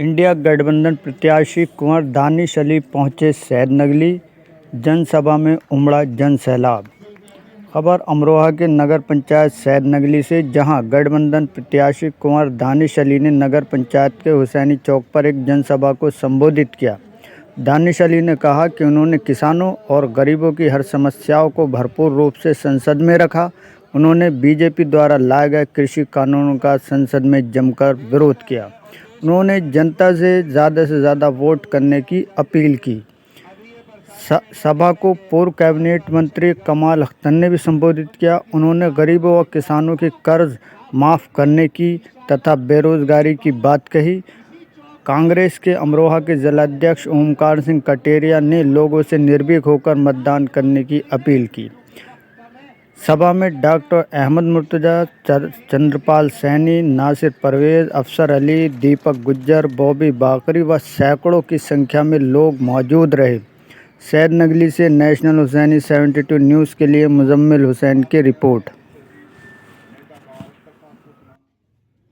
India गठबंधन प्रत्याशी कुंवर दानिश अली पहुंचे सैदनगली, जनसभा में उमड़ा जनसैलाब। खबर अमरोहा के नगर पंचायत सैदनगली से, जहां गठबंधन प्रत्याशी कुंवर दानिश अली ने नगर पंचायत के हुसैनी चौक पर एक जनसभा को संबोधित किया। दानिश अली ने कहा कि उन्होंने किसानों और गरीबों की हर समस्याओं को भरपूर रूप से संसद में रखा। उन्होंने बीजेपी द्वारा लाए गए कृषि कानूनों का संसद में जमकर विरोध किया। उन्होंने जनता से ज़्यादा वोट करने की अपील की। सभा को पूर्व कैबिनेट मंत्री कमाल अख्तर ने भी संबोधित किया। उन्होंने गरीबों और किसानों के कर्ज माफ़ करने की तथा बेरोजगारी की बात कही। कांग्रेस के अमरोहा के जिलाध्यक्ष ओमकार सिंह कटेरिया ने लोगों से निर्भीक होकर मतदान करने की अपील की। सभा में डॉक्टर अहमद मुर्तज़ा, चंद्रपाल सैनी, नासिर परवेज़, अफसर अली, दीपक गुज्जर, बॉबी बाकरी व सैकड़ों की संख्या में लोग मौजूद रहे। सैदनगली से नेशनल हुसैनी 72 न्यूज़ के लिए मुजम्मिल हुसैन की रिपोर्ट।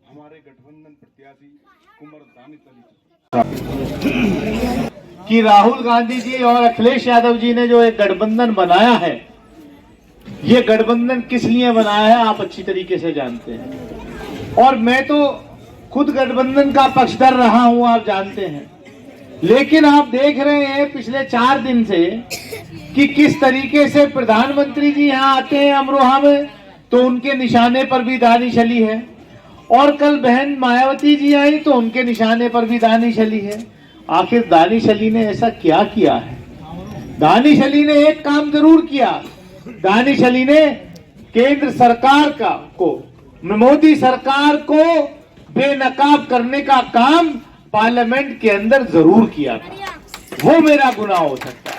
हमारे गठबंधन प्रत्याशी कुंवर दानिश अली कि राहुल गांधी जी और अखिलेश यादव जी ने जो एक गठबंधन बनाया है, ये गठबंधन किस लिए बनाया है आप अच्छी तरीके से जानते हैं, और मैं तो खुद गठबंधन का पक्षधर रहा हूं, आप जानते हैं। लेकिन आप देख रहे हैं पिछले 4 दिन से कि किस तरीके से प्रधानमंत्री जी यहाँ आते हैं अमरोहा में तो उनके निशाने पर भी दानिश अली है, और कल बहन मायावती जी आई तो उनके निशाने पर भी दानिश अली है। आखिर दानिश अली ने ऐसा क्या किया है? दानिश अली ने एक काम जरूर किया। दानिश अली ने केंद्र सरकार को, मोदी सरकार को बेनकाब करने का काम पार्लियामेंट के अंदर जरूर किया था। वो मेरा गुनाह हो सकता है,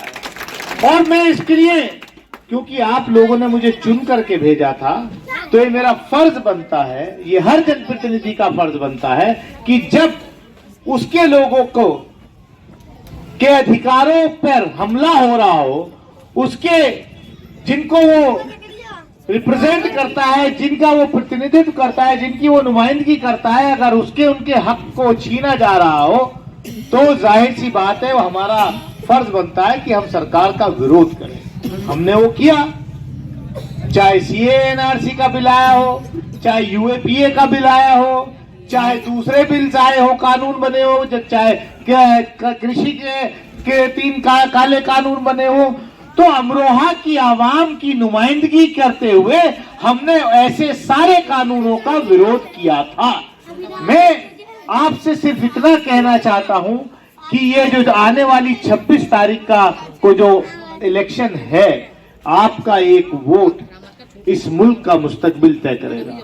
और मैं इसके लिए, क्योंकि आप लोगों ने मुझे चुन करके भेजा था, तो ये मेरा फर्ज बनता है, ये हर जनप्रतिनिधि का फर्ज बनता है कि जब उसके लोगों को के अधिकारों पर हमला हो रहा हो, उसके जिनको वो रिप्रेजेंट करता है, जिनका वो प्रतिनिधित्व करता है, जिनकी वो नुमाइंदगी करता है, अगर उसके उनके हक को छीना जा रहा हो तो जाहिर सी बात है वो हमारा फर्ज बनता है कि हम सरकार का विरोध करें। हमने वो किया, चाहे सीए एनआरसी का बिल आया हो, चाहे यूएपीए का बिल आया हो, चाहे दूसरे बिल्स आए हो, कानून बने हो, चाहे कृषि के 3 काले कानून बने हो, तो अमरोहा की आवाम की नुमाइंदगी करते हुए हमने ऐसे सारे कानूनों का विरोध किया था। मैं आपसे सिर्फ इतना कहना चाहता हूं कि ये जो आने वाली 26 तारीख का को जो इलेक्शन है, आपका एक वोट इस मुल्क का मुस्तकबिल तय करेगा।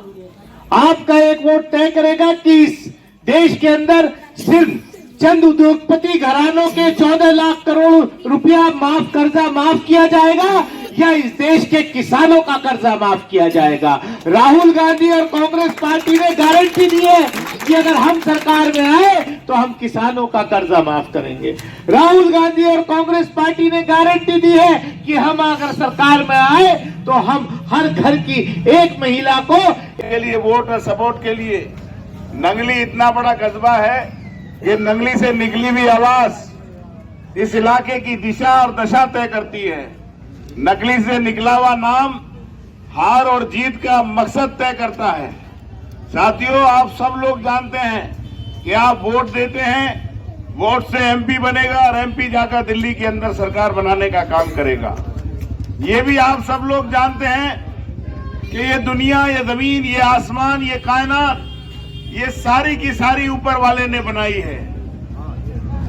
आपका एक वोट तय करेगा कि इस देश के अंदर सिर्फ चंद उद्योगपति घरानों के 14 लाख करोड़ रुपया कर्जा माफ किया जाएगा, या इस देश के किसानों का कर्जा माफ किया जाएगा। राहुल गांधी और कांग्रेस पार्टी ने गारंटी दी है कि अगर हम सरकार में आए तो हम किसानों का कर्जा माफ करेंगे। राहुल गांधी और कांग्रेस पार्टी ने गारंटी दी है कि हम अगर सरकार में आए तो हम हर घर की एक महिला को के लिए वोट और सपोर्ट के लिए। नंगली इतना बड़ा कस्बा है, ये नंगली से निकली हुई आवाज इस इलाके की दिशा और दशा तय करती है। नकली से निकला हुआ नाम हार और जीत का मकसद तय करता है। साथियों, आप सब लोग जानते हैं कि आप वोट देते हैं, वोट से एमपी बनेगा और एमपी जाकर दिल्ली के अंदर सरकार बनाने का काम करेगा। ये भी आप सब लोग जानते हैं कि ये दुनिया, ये जमीन, ये आसमान, ये कायनात, ये सारी की सारी ऊपर वाले ने बनाई है।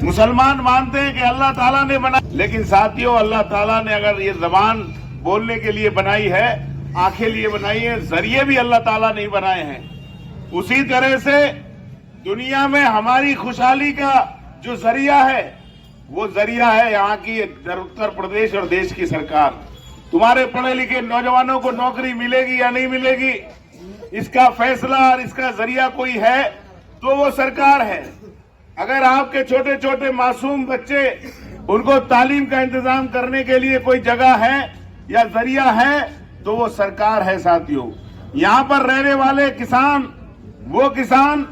मुसलमान मानते हैं कि अल्लाह ताला ने बनाई, लेकिन साथियों, अल्लाह ताला ने अगर ये जबान बोलने के लिए बनाई है, आंखें लिए बनाई है, जरिए भी अल्लाह ताला नहीं बनाए हैं। उसी तरह से दुनिया में हमारी खुशहाली का जो जरिया है, वो जरिया है यहाँ की उत्तर प्रदेश और देश की सरकार। तुम्हारे पढ़े लिखे नौजवानों को नौकरी मिलेगी या नहीं मिलेगी, इसका फैसला और इसका जरिया कोई है तो वो सरकार है। अगर आपके छोटे छोटे मासूम बच्चे, उनको तालीम का इंतजाम करने के लिए कोई जगह है या जरिया है तो वो सरकार है। साथियों, यहाँ पर रहने वाले किसान, वो किसान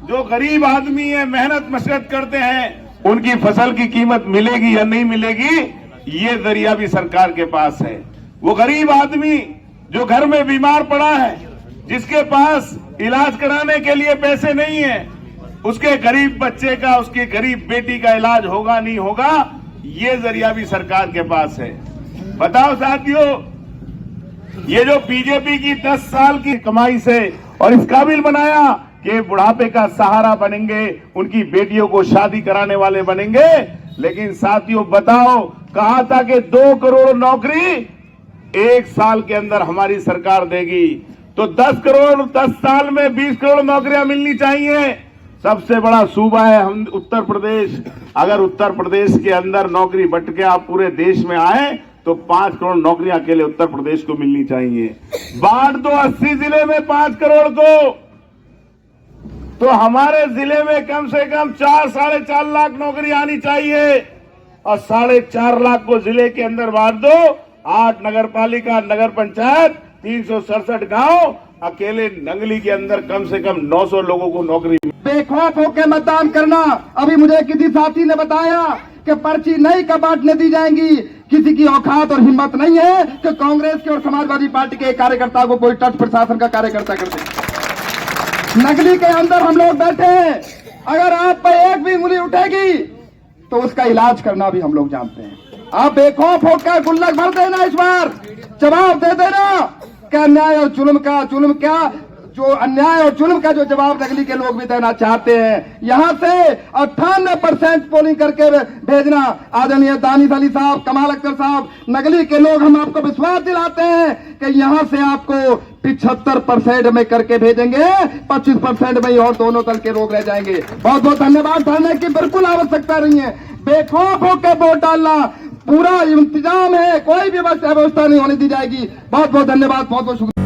जो गरीब आदमी है, मेहनत मशक्कत करते हैं, उनकी फसल की कीमत मिलेगी या नहीं मिलेगी, ये जरिया भी सरकार के पास है। वो गरीब आदमी जो घर में बीमार पड़ा है, जिसके पास इलाज कराने के लिए पैसे नहीं है, उसके गरीब बच्चे का, उसकी गरीब बेटी का इलाज होगा नहीं होगा, ये जरिया भी सरकार के पास है। बताओ साथियों, ये जो बीजेपी की 10 साल की कमाई से और इस काबिल बनाया कि बुढ़ापे का सहारा बनेंगे, उनकी बेटियों को शादी कराने वाले बनेंगे, लेकिन साथियों बताओ, कहा था कि 2 करोड़ नौकरी 1 साल के अंदर हमारी सरकार देगी, तो 10 करोड़ 10 साल में 20 करोड़ नौकरियां मिलनी चाहिए। सबसे बड़ा सूबा है हम उत्तर प्रदेश। अगर उत्तर प्रदेश के अंदर नौकरी बंट के आप पूरे देश में आए तो 5 करोड़ नौकरियां अकेले उत्तर प्रदेश को मिलनी चाहिए। बांट दो 80 जिले में 5 करोड़ को, तो हमारे जिले में कम से कम 4-4.5 लाख नौकरी आनी चाहिए, और 4.5 लाख को जिले के अंदर बांट दो। 8 नगर पालिका, नगर पंचायत, 367 गांव, अकेले नंगली के अंदर कम से कम 900 लोगों को नौकरी। बेखौफ होकर मतदान करना। अभी मुझे किसी साथी ने बताया कि पर्ची नहीं कब बांटने दी जाएंगी। किसी की औकात और हिम्मत नहीं है कि कांग्रेस के और समाजवादी पार्टी के कार्यकर्ता को कोई टच प्रशासन का कार्यकर्ता कर दे। नगली के अंदर हम लोग बैठे हैं, अगर आप पर एक भी उंगली उठेगी तो उसका इलाज करना भी हम लोग जानते हैं। आप बेखौफ होकर गुल्लक भर देना, इस बार जवाब दे देना कि अन्याय और जुल्म का जो अन्याय और जुल्म का जो जवाब नगली के लोग भी देना चाहते हैं। यहां से 98% पोलिंग करके भेजना। आदरणीय दानिश अली साहब, कमाल अख्तर साहब, नगली के लोग हम आपको विश्वास दिलाते हैं कि यहां से आपको 75% में करके भेजेंगे, 25% में ही और दोनों दल के लोग रह जाएंगे। बहुत बहुत धन्यवाद। धरने की बिल्कुल आवश्यकता नहीं है, बेखौफ होकर वोट डालना, पूरा इंतजाम है, कोई भी व्यवस्था नहीं होने दी जाएगी। बहुत बहुत धन्यवाद, बहुत बहुत शुक्रिया।